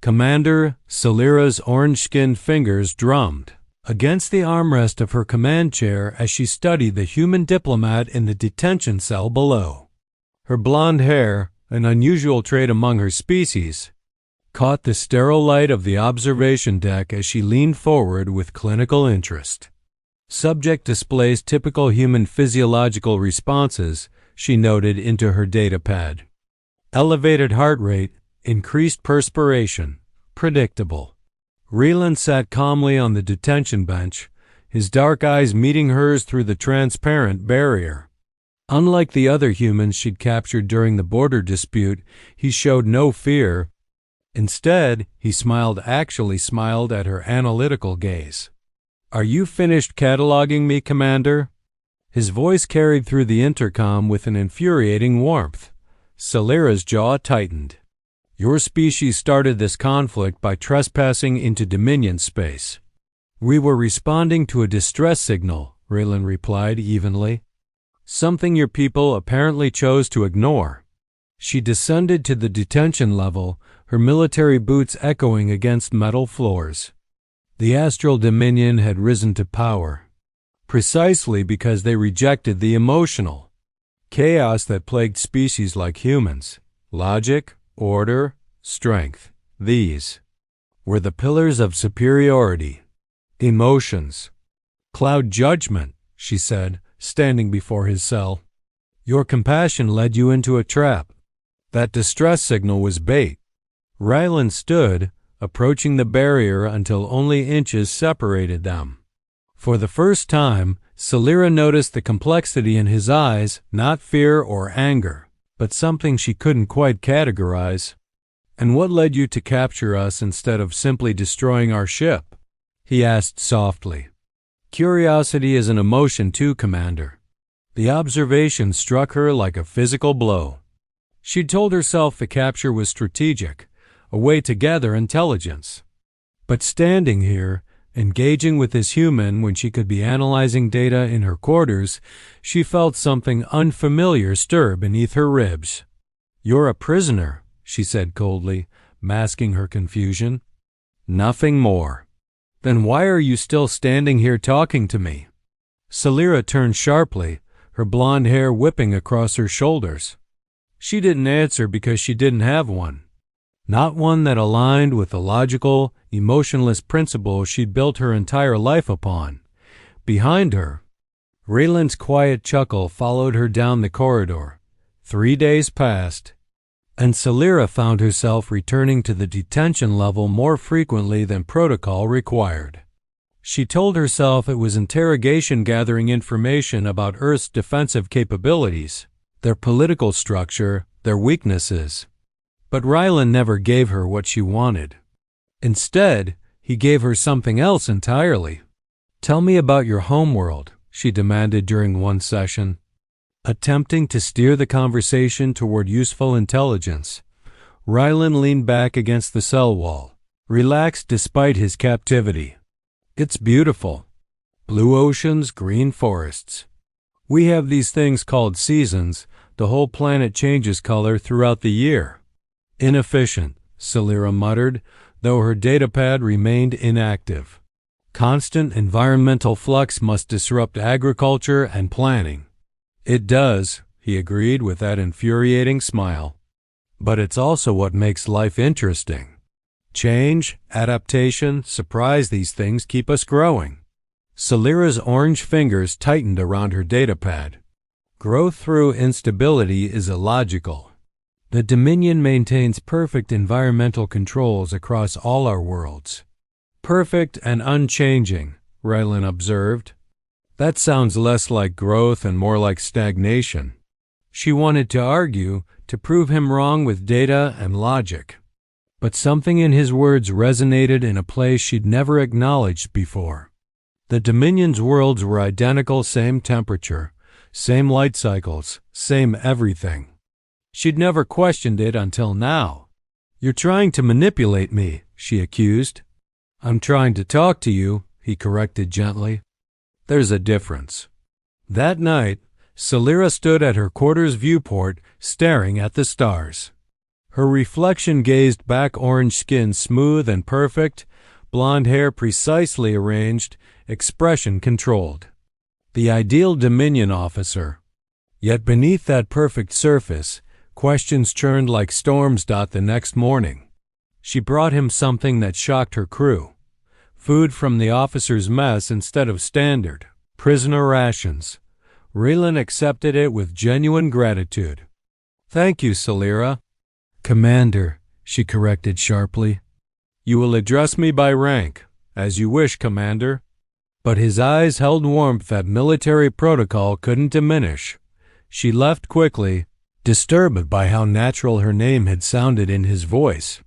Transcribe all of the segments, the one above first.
Commander Celira's orange-skinned fingers drummed against the armrest of her command chair as she studied the human diplomat in the detention cell below. Her blonde hair, an unusual trait among her species, caught the sterile light of the observation deck as she leaned forward with clinical interest. Subject displays typical human physiological responses, she noted into her datapad. Elevated heart rate, increased perspiration, predictable. Raylan sat calmly on the detention bench, his dark eyes meeting hers through the transparent barrier. Unlike the other humans she'd captured during the border dispute, he showed no fear. Instead, he smiled at her analytical gaze. "Are you finished cataloging me, Commander?" His voice carried through the intercom with an infuriating warmth. Celira's jaw tightened. "Your species started this conflict by trespassing into Dominion space." "We were responding to a distress signal," Raylan replied evenly. "Something your people apparently chose to ignore." She descended to the detention level, her military boots echoing against metal floors. The Astral Dominion had risen to power, precisely because they rejected the emotional chaos that plagued species like humans. Logic, order, strength. These were the pillars of superiority. Emotions. "Cloud judgment," she said, standing before his cell. "Your compassion led you into a trap. That distress signal was bait." Ryland stood, approaching the barrier until only inches separated them. For the first time, Celira noticed the complexity in his eyes, not fear or anger, but something she couldn't quite categorize. "And what led you to capture us instead of simply destroying our ship?" he asked softly. "Curiosity is an emotion too, Commander." The observation struck her like a physical blow. She'd told herself the capture was strategic, a way to gather intelligence. But standing here, engaging with this human when she could be analyzing data in her quarters, she felt something unfamiliar stir beneath her ribs. "You're a prisoner," she said coldly, masking her confusion. "Nothing more." "Then why are you still standing here talking to me?" Celira turned sharply, her blonde hair whipping across her shoulders. She didn't answer because she didn't have one. Not one that aligned with the logical, emotionless principles she'd built her entire life upon. Behind her, Raylan's quiet chuckle followed her down the corridor. 3 days passed, and Celira found herself returning to the detention level more frequently than protocol required. She told herself it was interrogation gathering information about Earth's defensive capabilities, their political structure, their weaknesses. But Ryland never gave her what she wanted. Instead, he gave her something else entirely. "Tell me about your homeworld," she demanded during one session. Attempting to steer the conversation toward useful intelligence, Ryland leaned back against the cell wall, relaxed despite his captivity. "It's beautiful. Blue oceans, green forests. We have these things called seasons. The whole planet changes color throughout the year." "Inefficient," Celira muttered, though her datapad remained inactive. "Constant environmental flux must disrupt agriculture and planning." "It does," he agreed with that infuriating smile. "But it's also what makes life interesting. Change, adaptation, surprise, these things keep us growing." Celira's orange fingers tightened around her datapad. "Growth through instability is illogical. The Dominion maintains perfect environmental controls across all our worlds." "Perfect and unchanging," Ryland observed. "That sounds less like growth and more like stagnation." She wanted to argue, to prove him wrong with data and logic. But something in his words resonated in a place she'd never acknowledged before. The Dominion's worlds were identical, same temperature, same light cycles, same everything. She'd never questioned it until now. "You're trying to manipulate me," she accused. "I'm trying to talk to you," he corrected gently. "There's a difference." That night, Celira stood at her quarters viewport, staring at the stars. Her reflection gazed back, orange skin smooth and perfect, blonde hair precisely arranged, expression controlled. The ideal Dominion officer. Yet beneath that perfect surface, questions churned like storms. The next morning, she brought him something that shocked her crew. Food from the officer's mess instead of standard prisoner rations. Raylan accepted it with genuine gratitude. "Thank you, Celera." "Commander," she corrected sharply. "You will address me by rank." "As you wish, Commander." But his eyes held warmth that military protocol couldn't diminish. She left quickly, disturbed by how natural her name had sounded in his voice.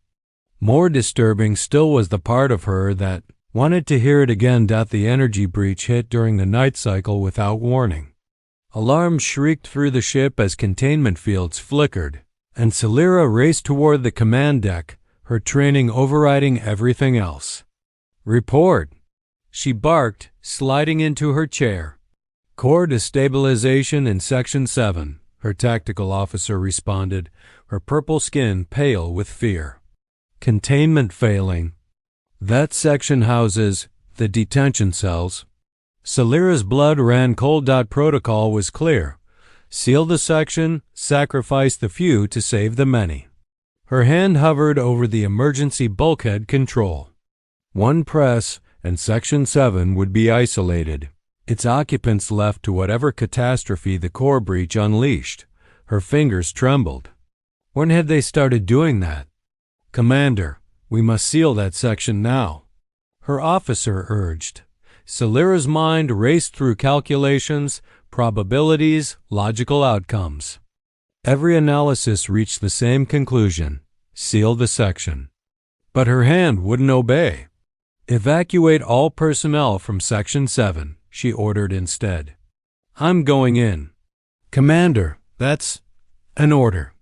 More disturbing still was the part of her that wanted to hear it again. The energy breach hit during the night cycle without warning. Alarms shrieked through the ship as containment fields flickered, and Celera raced toward the command deck, her training overriding everything else. "Report," she barked, sliding into her chair. "Core destabilization in Section 7, her tactical officer responded, her purple skin pale with fear. "Containment failing. That section houses the detention cells." Celera's blood ran cold. Protocol was clear. Seal the section, sacrifice the few to save the many. Her hand hovered over the emergency bulkhead control. One press, and Section 7 would be isolated, its occupants left to whatever catastrophe the core breach unleashed. Her fingers trembled. When had they started doing that? "Commander, we must seal that section now," her officer urged. Celera's mind raced through calculations, probabilities, logical outcomes. Every analysis reached the same conclusion: seal the section. But her hand wouldn't obey. "Evacuate all personnel from Section 7, she ordered instead. "I'm going in." "Commander, that's an order."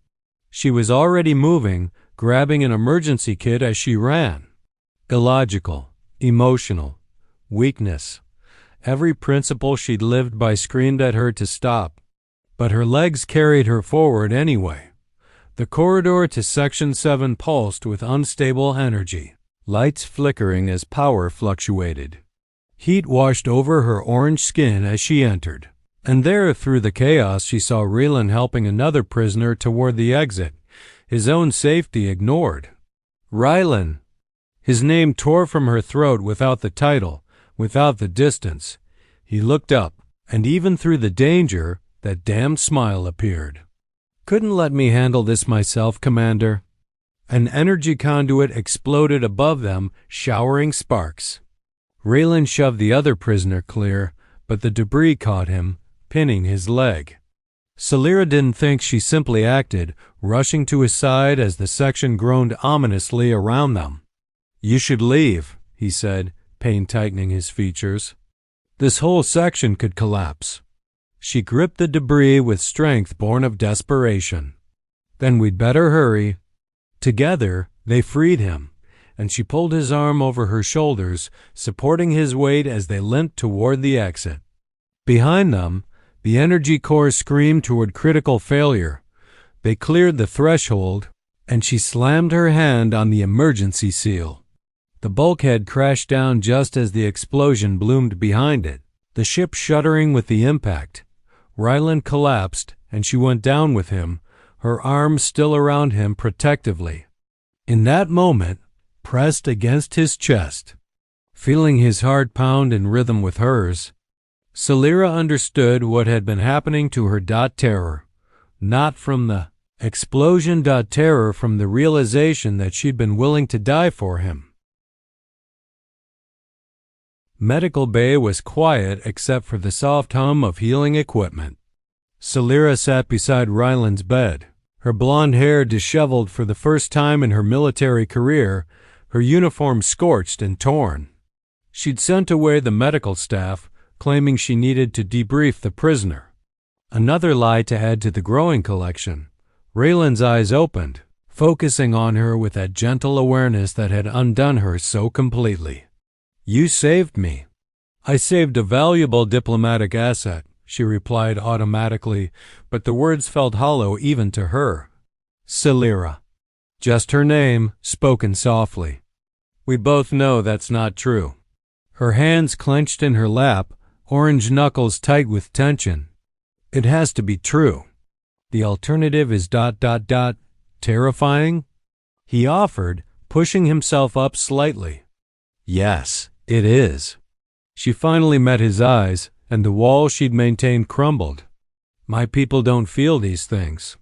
She was already moving, grabbing an emergency kit as she ran. Illogical, emotional, weakness. Every principle she'd lived by screamed at her to stop. But her legs carried her forward anyway. The corridor to Section 7 pulsed with unstable energy, lights flickering as power fluctuated. Heat washed over her orange skin as she entered. And there, through the chaos, she saw Raylan helping another prisoner toward the exit, his own safety ignored. Rylan. His name tore from her throat without the title, without the distance. He looked up, and even through the danger, that damned smile appeared. "Couldn't let me handle this myself, Commander." An energy conduit exploded above them, showering sparks. Raylan shoved the other prisoner clear, but the debris caught him, pinning his leg. Celera didn't think, she simply acted, rushing to his side as the section groaned ominously around them. "You should leave," he said, pain tightening his features. "This whole section could collapse." She gripped the debris with strength born of desperation. "Then we'd better hurry." Together, they freed him, and she pulled his arm over her shoulders, supporting his weight as they limped toward the exit. Behind them, the energy core screamed toward critical failure. They cleared the threshold, and she slammed her hand on the emergency seal. The bulkhead crashed down just as the explosion bloomed behind it, the ship shuddering with the impact. Rylan collapsed, and she went down with him, her arms still around him protectively. In that moment, pressed against his chest, feeling his heart pound in rhythm with hers, Celera understood what had been happening to her. Terror. Not from the explosion. Terror from the realization that she'd been willing to die for him. Medical Bay was quiet except for the soft hum of healing equipment. Celera sat beside Ryland's bed, her blonde hair disheveled for the first time in her military career, her uniform scorched and torn. She'd sent away the medical staff, claiming she needed to debrief the prisoner. Another lie to add to the growing collection. Raylan's eyes opened, focusing on her with that gentle awareness that had undone her so completely. "You saved me." "I saved a valuable diplomatic asset," she replied automatically, but the words felt hollow even to her. "Celera." Just her name, spoken softly. We both know that's not true. Her hands clenched in her lap, orange knuckles tight with tension. It has to be true. The alternative is ... terrifying? He offered, pushing himself up slightly. Yes, it is. She finally met his eyes, and the wall she'd maintained crumbled. My people don't feel these things.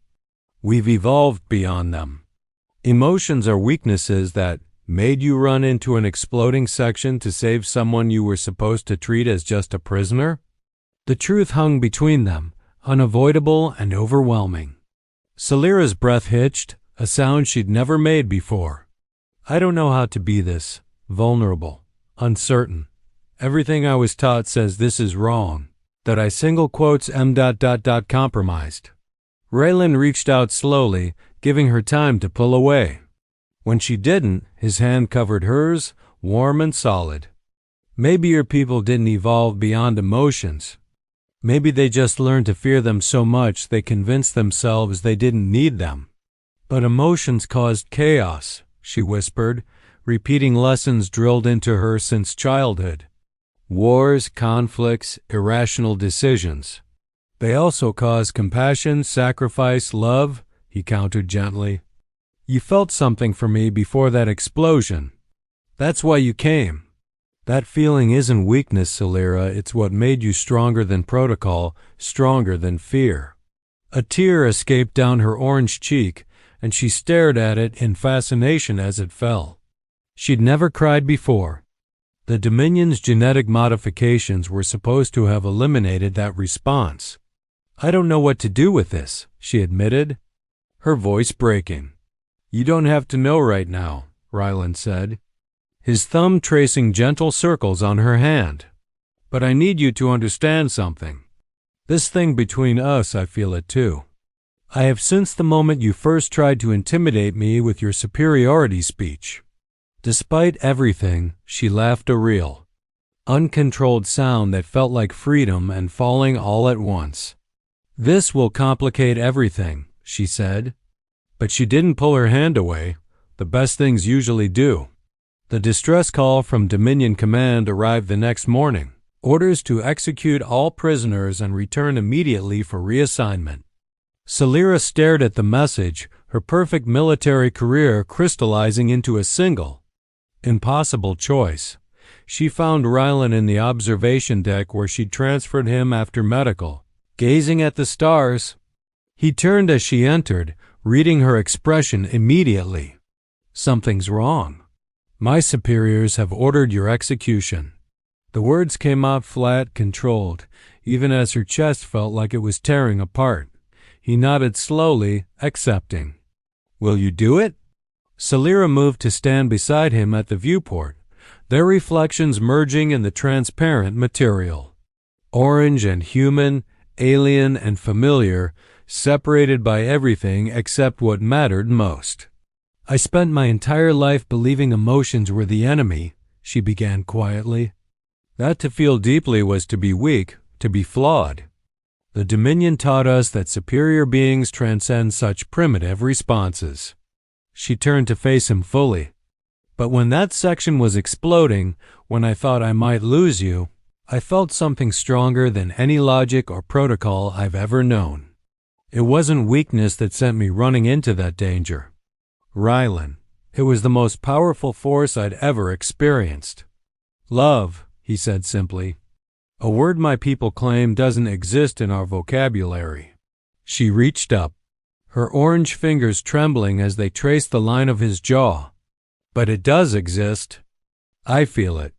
We've evolved beyond them. Emotions are weaknesses that made you run into an exploding section to save someone you were supposed to treat as just a prisoner? The truth hung between them, unavoidable and overwhelming. Celira's breath hitched, a sound she'd never made before. I don't know how to be this, vulnerable, uncertain. Everything I was taught says this is wrong, that I compromised. Raylan reached out slowly, giving her time to pull away. When she didn't, his hand covered hers, warm and solid. Maybe your people didn't evolve beyond emotions. Maybe they just learned to fear them so much they convinced themselves they didn't need them. But emotions caused chaos, she whispered, repeating lessons drilled into her since childhood. Wars, conflicts, irrational decisions. They also cause compassion, sacrifice, love, he countered gently. You felt something for me before that explosion. That's why you came. That feeling isn't weakness, Celira. It's what made you stronger than protocol, stronger than fear. A tear escaped down her orange cheek, and she stared at it in fascination as it fell. She'd never cried before. The Dominion's genetic modifications were supposed to have eliminated that response. I don't know what to do with this, she admitted, her voice breaking. You don't have to know right now, Ryland said, his thumb tracing gentle circles on her hand. But I need you to understand something. This thing between us, I feel it too. I have since the moment you first tried to intimidate me with your superiority speech. Despite everything, she laughed a real, uncontrolled sound that felt like freedom and falling all at once. This will complicate everything, she said. But she didn't pull her hand away. The best things usually do. The distress call from Dominion Command arrived the next morning. Orders to execute all prisoners and return immediately for reassignment. Celira stared at the message, her perfect military career crystallizing into a single, impossible choice. She found Rylan in the observation deck where she'd transferred him after medical, gazing at the stars. He turned as she entered, reading her expression immediately. Something's wrong. My superiors have ordered your execution. The words came out flat, controlled, even as her chest felt like it was tearing apart. He nodded slowly, accepting. Will you do it? Celira moved to stand beside him at the viewport, their reflections merging in the transparent material. Orange and human, alien and familiar, separated by everything except what mattered most. I spent my entire life believing emotions were the enemy, she began quietly. That to feel deeply was to be weak, to be flawed. The Dominion taught us that superior beings transcend such primitive responses. She turned to face him fully. But when that section was exploding, when I thought I might lose you, I felt something stronger than any logic or protocol I've ever known. It wasn't weakness that sent me running into that danger. Rylan, it was the most powerful force I'd ever experienced. Love, he said simply. A word my people claim doesn't exist in our vocabulary. She reached up, her orange fingers trembling as they traced the line of his jaw. But it does exist. I feel it.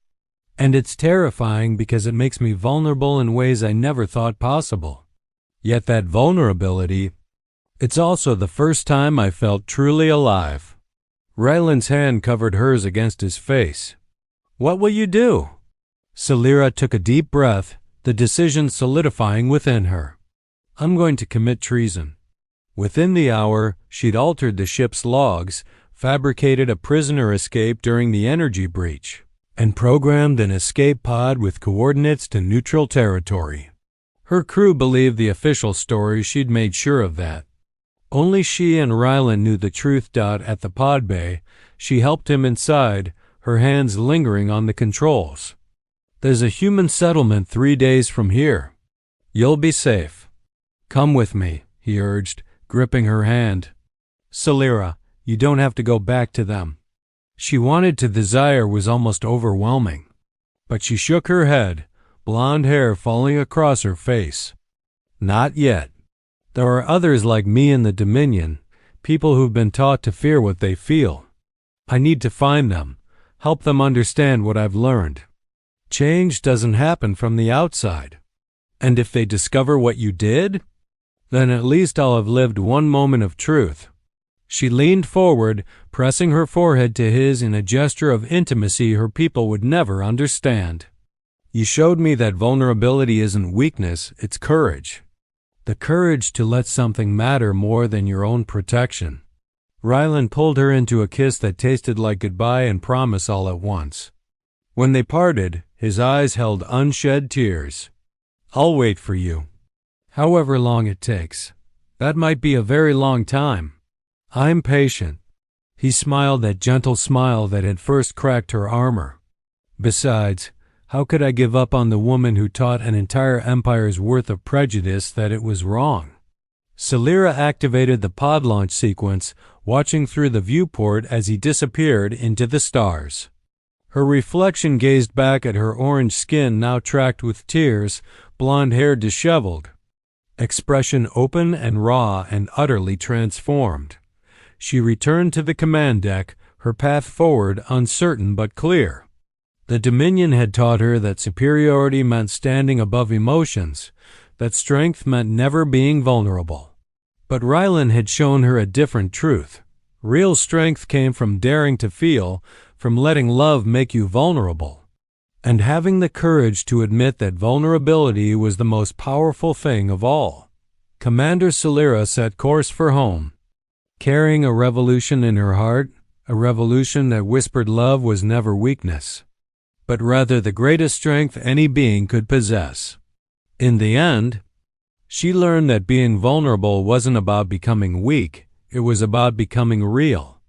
And it's terrifying because it makes me vulnerable in ways I never thought possible. Yet that vulnerability, it's also the first time I felt truly alive. Ryland's hand covered hers against his face. What will you do? Celira took a deep breath, the decision solidifying within her. I'm going to commit treason. Within the hour, she'd altered the ship's logs, fabricated a prisoner escape during the energy breach, and programmed an escape pod with coordinates to neutral territory. Her crew believed the official story. She'd made sure of that. Only she and Rylan knew the truth. At the pod bay, she helped him inside, her hands lingering on the controls. "There's a human settlement 3 days from here. You'll be safe. Come with me," he urged, gripping her hand. "Celera, you don't have to go back to them." She wanted to. The desire was almost overwhelming. But she shook her head, blonde hair falling across her face. "Not yet. There are others like me in the Dominion, people who've been taught to fear what they feel. I need to find them, help them understand what I've learned. Change doesn't happen from the outside. And if they discover what you did, then at least I'll have lived one moment of truth." She leaned forward, pressing her forehead to his in a gesture of intimacy her people would never understand. "You showed me that vulnerability isn't weakness, it's courage. The courage to let something matter more than your own protection." Rylan pulled her into a kiss that tasted like goodbye and promise all at once. When they parted, his eyes held unshed tears. "I'll wait for you. However long it takes. That might be a very long time. I'm patient." He smiled that gentle smile that had first cracked her armor. "Besides, how could I give up on the woman who taught an entire empire's worth of prejudice that it was wrong?" Celera activated the pod launch sequence, watching through the viewport as he disappeared into the stars. Her reflection gazed back at her orange skin now tracked with tears, blonde hair disheveled, expression open and raw and utterly transformed. She returned to the command deck, her path forward uncertain but clear. The Dominion had taught her that superiority meant standing above emotions, that strength meant never being vulnerable. But Rylan had shown her a different truth. Real strength came from daring to feel, from letting love make you vulnerable, and having the courage to admit that vulnerability was the most powerful thing of all. Commander Celera set course for home, carrying a revolution in her heart, a revolution that whispered love was never weakness, but rather the greatest strength any being could possess. In the end, she learned that being vulnerable wasn't about becoming weak, it was about becoming real.